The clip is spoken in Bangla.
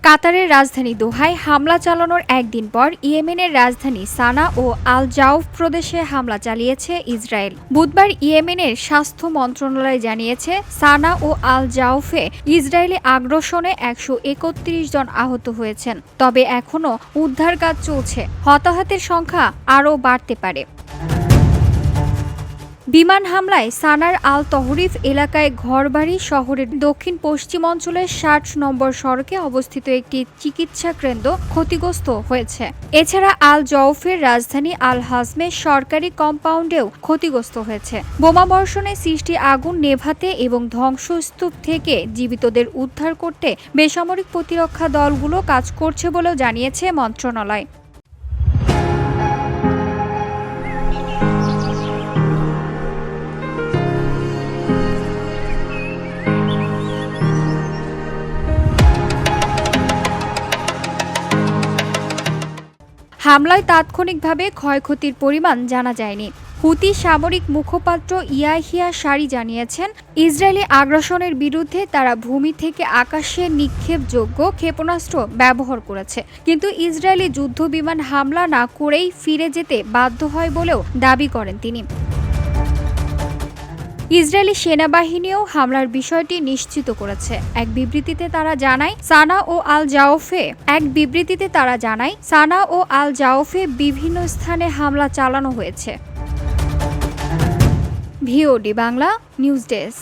কাতারের রাজধানী দোহায় হামলা চালানোর একদিন পর ইয়েমেনের রাজধানী সানা ও আল জাউফ প্রদেশে হামলা চালিয়েছে ইসরায়েল। বুধবার ইয়েমেনের স্বাস্থ্য মন্ত্রণালয় জানিয়েছে, সানা ও আল জাউফে ইসরায়েলি আগ্রাসনে ১৩১ জন আহত হয়েছেন। তবে এখনও উদ্ধার কাজ চলছে, হতাহতের সংখ্যা আরও বাড়তে পারে। বিমান হামলায় সানার আল তহরিফ এলাকায় ঘরবাড়ি শহরের দক্ষিণ পশ্চিম অঞ্চলের ৬০ নম্বর সড়কে অবস্থিত একটি চিকিৎসা কেন্দ্র ক্ষতিগ্রস্ত হয়েছে। এছাড়া আল জাউফের রাজধানী আল হাজমে সরকারি কম্পাউন্ডেও ক্ষতিগ্রস্ত হয়েছে। বোমাবর্ষণে সৃষ্টি আগুন নেভাতে এবং ধ্বংসস্তূপ থেকে জীবিতদের উদ্ধার করতে বেসামরিক প্রতিরক্ষা দলগুলো কাজ করছে বলেও জানিয়েছে মন্ত্রণালয়। হামলায় তাৎক্ষণিকভাবে ক্ষয়ক্ষতির পরিমাণ জানা যায়নি। হুতি সামরিক মুখপাত্র ইয়াহিয়া সারি জানিয়েছেন, ইসরায়েলি আগ্রাসনের বিরুদ্ধে তারা ভূমি থেকে আকাশে নিক্ষেপযোগ্য ক্ষেপণাস্ত্র ব্যবহার করেছে, কিন্তু ইসরায়েলি যুদ্ধবিমান হামলা না করেই ফিরে যেতে বাধ্য হয় বলেও দাবি করেন তিনি। ইসরায়েলি সেনাবাহিনীও হামলার বিষয়টি নিশ্চিত করেছে। এক বিবৃতিতে তারা জানায়, সানা ও আল জাউফে বিভিন্ন স্থানে হামলা চালানো হয়েছে। VOD Bangla news desk.